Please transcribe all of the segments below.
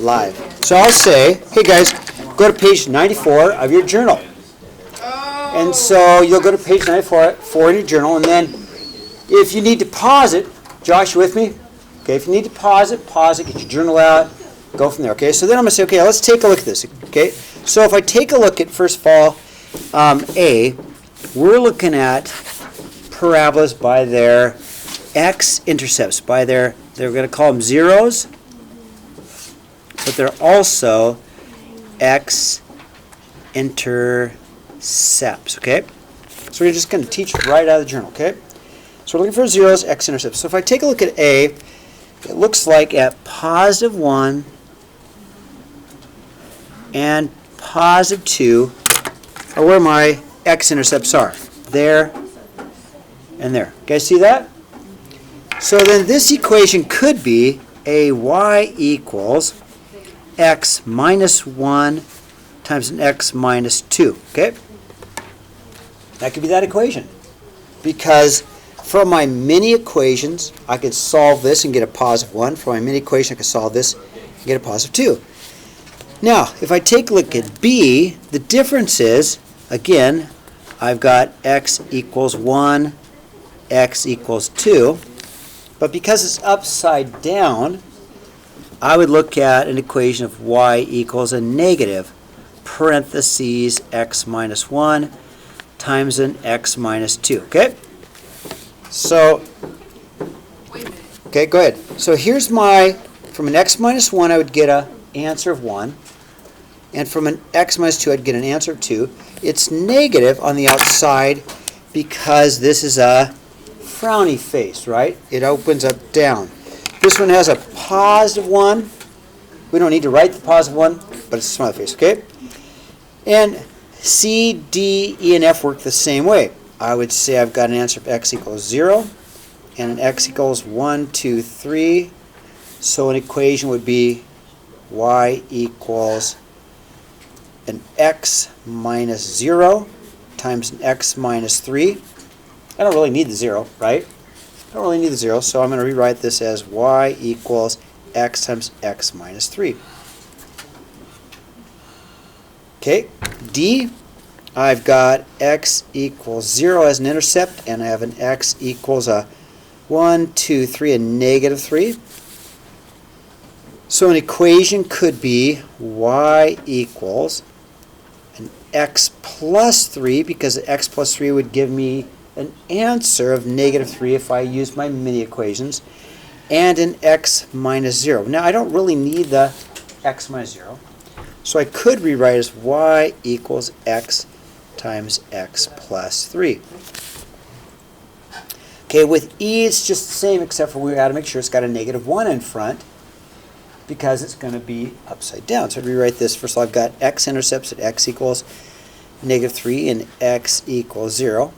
live. So I'll say, hey guys, go to page 94 of your journal. And so you'll go to page 94 in your journal, and then if you need to pause it, Josh, you with me? Okay, if you need to pause it, get your journal out, go from there. Okay, so then I'm going to say, okay, let's take a look at this. Okay, so if I take a look at, first of all, A, we're looking at parabolas by their x-intercepts, by they're going to call them zeros, but they're also x-intercepts, okay? So we're just going to teach right out of the journal, okay? So we're looking for zeros, x-intercepts. So if I take a look at A, it looks like at positive 1 and positive 2 are where my x-intercepts are. There and there. You guys see that? So then this equation could be a y equals x minus 1 times an x minus 2. Okay? That could be that equation. Because from my mini equations, I could solve this and get a positive 1. From my mini equation, I could solve this and get a positive 2. Now, if I take a look at B, the difference is, again, I've got x equals 1, x equals 2. But because it's upside down, I would look at an equation of y equals a negative parentheses x minus 1 times an x minus 2. Okay? So, okay, go ahead. So here's my, from an x minus 1, I would get an answer of 1. And from an x minus 2, I'd get an answer of 2. It's negative on the outside because this is a frowny face, right? It opens up down. This one has a positive 1. We don't need to write the positive 1, but it's a smiley face, okay? And C, D, E, and F work the same way. I would say I've got an answer of x equals 0 and an x equals 1, 2, 3. So an equation would be y equals an x minus 0 times an x minus 3. I don't really need the 0, right? I don't really need the 0, so I'm going to rewrite this as y equals x times x minus 3. Okay, D, I've got x equals 0 as an intercept, and I have an x equals a 1, 2, 3, a negative 3. So an equation could be y equals an x plus 3, because x plus 3 would give me an answer of negative 3 if I use my mini equations, and an x minus 0. Now I don't really need the x minus 0, so I could rewrite as y equals x times x plus 3. Okay, with E it's just the same, except for we got to make sure it's got a negative 1 in front because it's going to be upside down. So I'd rewrite this. First of all, I've got x-intercepts at x equals negative 3 and x equals 0.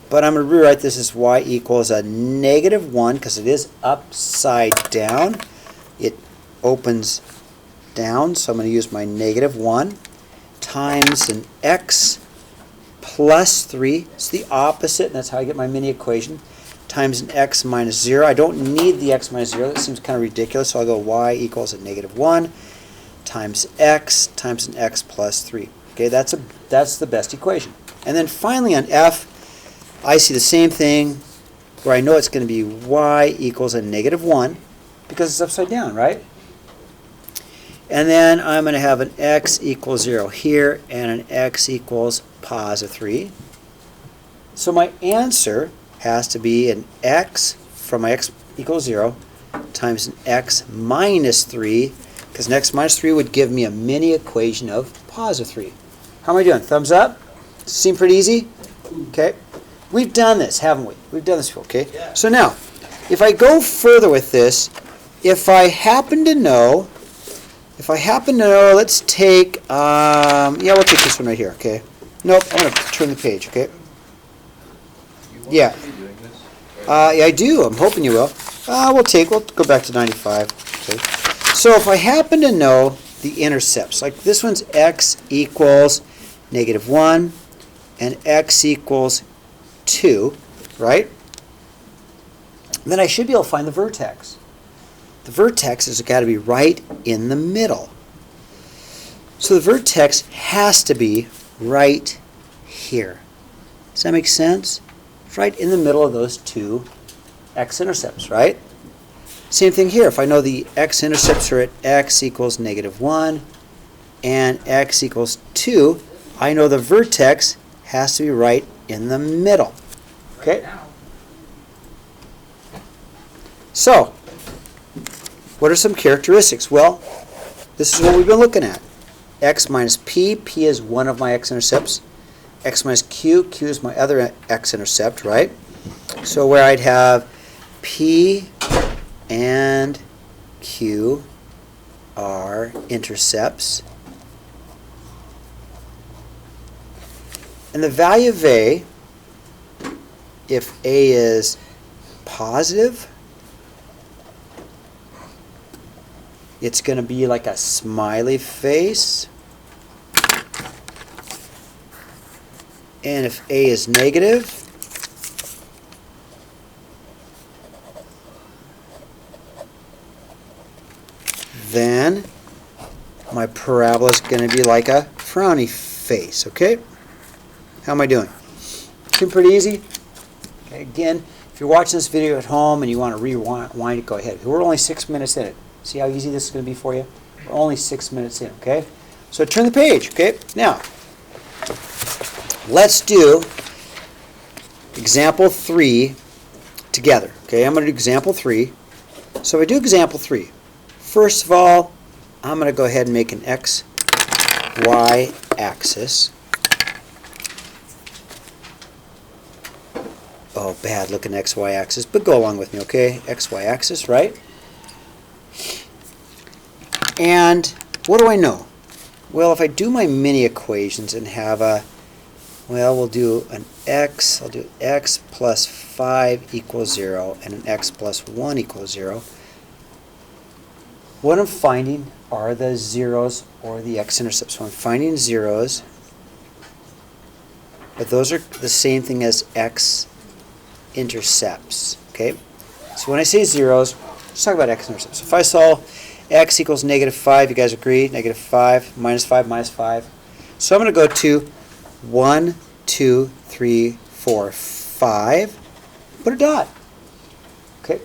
But I'm going to rewrite this as y equals a negative 1 because it is upside down. It opens down, so I'm going to use my negative 1 times an x plus 3. It's the opposite, and that's how I get my mini equation, times an x minus 0. I don't need the x minus 0. That seems kind of ridiculous, so I'll go y equals a negative 1 times an x plus 3. Okay, that's the best equation. And then finally on F, I see the same thing where I know it's going to be y equals a negative 1 because it's upside down, right? And then I'm going to have an x equals 0 here and an x equals positive 3. So my answer has to be an x from my x equals 0 times an x minus 3, because an x minus 3 would give me a mini equation of positive 3. How am I doing? Thumbs up? Seem pretty easy? Okay. We've done this, haven't we? We've done this before, okay? Yeah. So now, if I go further with this, if I happen to know, let's take, yeah, we'll take this one right here, okay? Nope, I'm going to turn the page, okay? Yeah. Yeah, I do. I'm hoping you will. We'll go back to 95. Okay. So if I happen to know the intercepts, like this one's x equals negative 1 and x equals 2, right? Then I should be able to find the vertex. the vertex has got to be right in the middle. So the vertex has to be right here. Does that make sense? It's right in the middle of those two x-intercepts, right? Same thing here. If I know the x-intercepts are at x equals -1 and x equals 2, I know the vertex has to be right in the middle. Okay? So, what are some characteristics? Well, this is what we've been looking at. X minus p. P is one of my x-intercepts. X minus q. Q is my other x-intercept, right? So where I'd have p and q are intercepts. And the value of a, if a is positive, it's going to be like a smiley face. And if a is negative, then my parabola is going to be like a frowny face, okay? How am I doing? Seem pretty easy? Okay, again, if you're watching this video at home and you want to rewind it, go ahead. We're only 6 minutes in it. See how easy this is going to be for you? We're only 6 minutes in, okay? So turn the page, okay? Now, let's do example 3 together, okay? I'm going to do example 3. So if I do example 3, first of all, I'm going to go ahead and make an x, y axis. Oh, bad looking XY axis, but go along with me, okay? XY axis, right? And what do I know? Well, if I do my mini equations and have a, well, we'll do an x, I'll do x plus 5 equals 0 and an x plus 1 equals 0. What I'm finding are the zeros or the x-intercepts. So I'm finding zeros, but those are the same thing as x-intercepts, okay? So when I say zeros, let's talk about x-intercepts. If I saw x equals -5, you guys agree? -5, -5, -5. So I'm going to go to 1, 2, 3, 4, 5. Put a dot. Okay.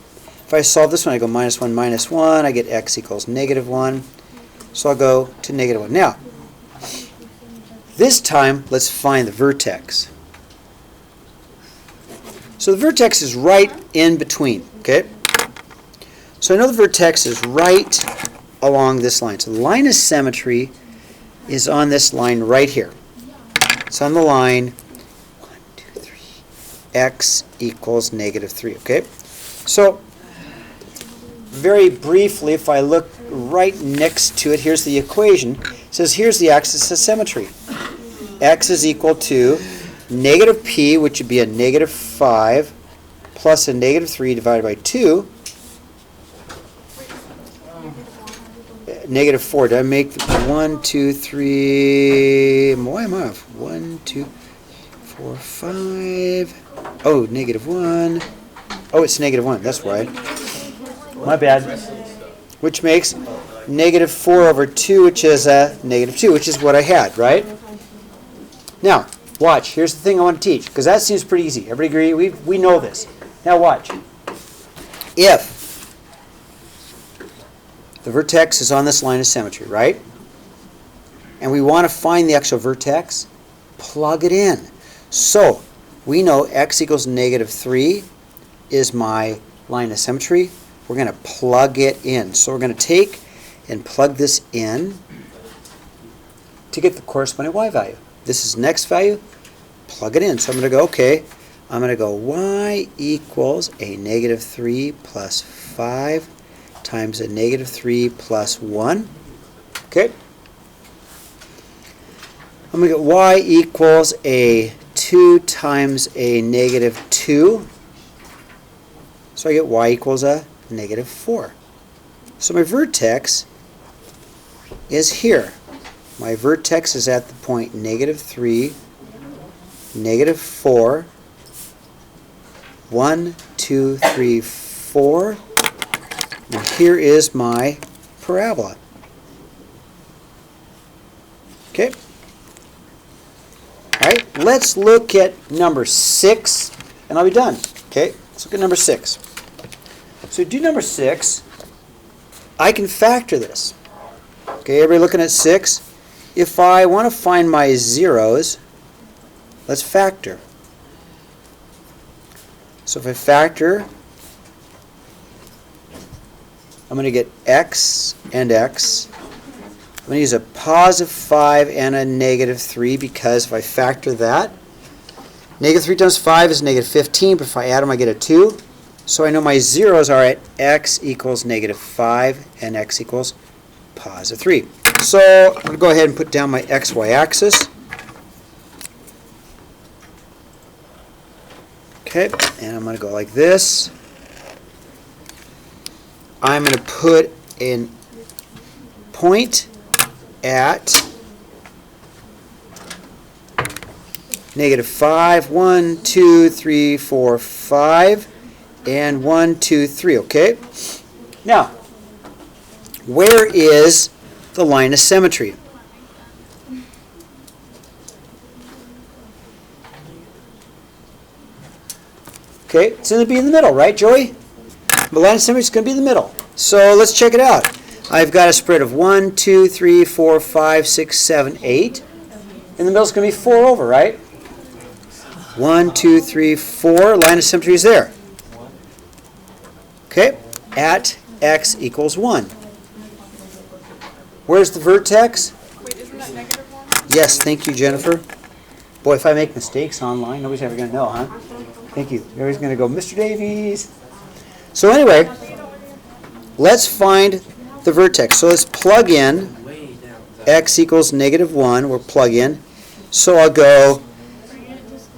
If I solve this one, I go -1, -1. I get x equals -1. So I'll go to -1. Now, this time, let's find the vertex. So the vertex is right in between, okay? So I know the vertex is right along this line. So the line of symmetry is on this line right here. It's on the line 1, 2, 3, x equals -3, okay? So very briefly, if I look right next to it, here's the equation. It says here's the axis of symmetry. X is equal to -p, which would be a -5, plus a -3 divided by 2. -4. Did I make 1, 2, 3? Why am I off? 1, 2, 4, 5. Oh, -1. Oh, it's -1. That's right. My bad. Which makes -4 over 2, which is a -2, which is what I had, right? Now, watch. Here's the thing I want to teach, because that seems pretty easy. Everybody agree? We know this. Now watch. If the vertex is on this line of symmetry, right? And we want to find the actual vertex, plug it in. So, we know x equals -3 is my line of symmetry. We're going to plug it in. So we're going to take and plug this in to get the corresponding y value. This is next value. Plug it in. So I'm going to go, okay, I'm going to go y equals a -3 plus 5 times a -3 plus 1. Okay. I'm going to get y equals a 2 times a -2. So I get y equals a -4. So my vertex is here. My vertex is at the point -3, -4, 1, 2, 3, 4. And here is my parabola. Okay? All right, let's look at number 6, and I'll be done. Okay, let's look at number 6. So do number 6. I can factor this. Okay, everybody looking at 6? If I want to find my zeros, let's factor. So if I factor, I'm going to get x and x. I'm going to use a positive 5 and a negative 3 because if I factor that, negative 3 times 5 is negative 15, but if I add them I get a 2. So I know my zeros are at x equals negative 5 and x equals positive 3. So I'm going to go ahead and put down my xy axis. Okay, and I'm going to go like this. I'm going to put a point at negative 5, 1, 2, 3, 4, 5, and 1, 2, 3, okay? Now, where is the line of symmetry? Okay, it's going to be in the middle, right, Joey? The line of symmetry is going to be in the middle. So let's check it out. I've got a spread of 1, 2, 3, 4, 5, 6, 7, 8. In the middle is going to be 4 over, right? 1, 2, 3, 4. Line of symmetry is there. Okay, at x equals 1. Where's the vertex? Wait, isn't that negative 1? Yes, thank you, Jennifer. Boy, if I make mistakes online, nobody's ever going to know, huh? Thank you. Everybody's going to go, Mr. Davies. So anyway, let's find the vertex. So let's plug in x equals negative 1. We'll plug in. So I'll go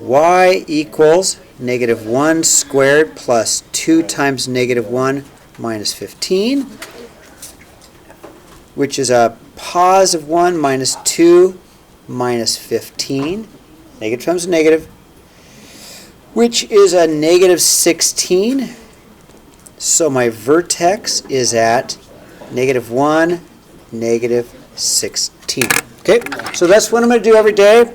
y equals negative 1 squared plus 2 times negative 1 minus 15, which is a positive 1 minus 2 minus 15. Negative times negative, which is a negative 16. So my vertex is at negative 1, negative 16. Okay, so that's what I'm going to do every day.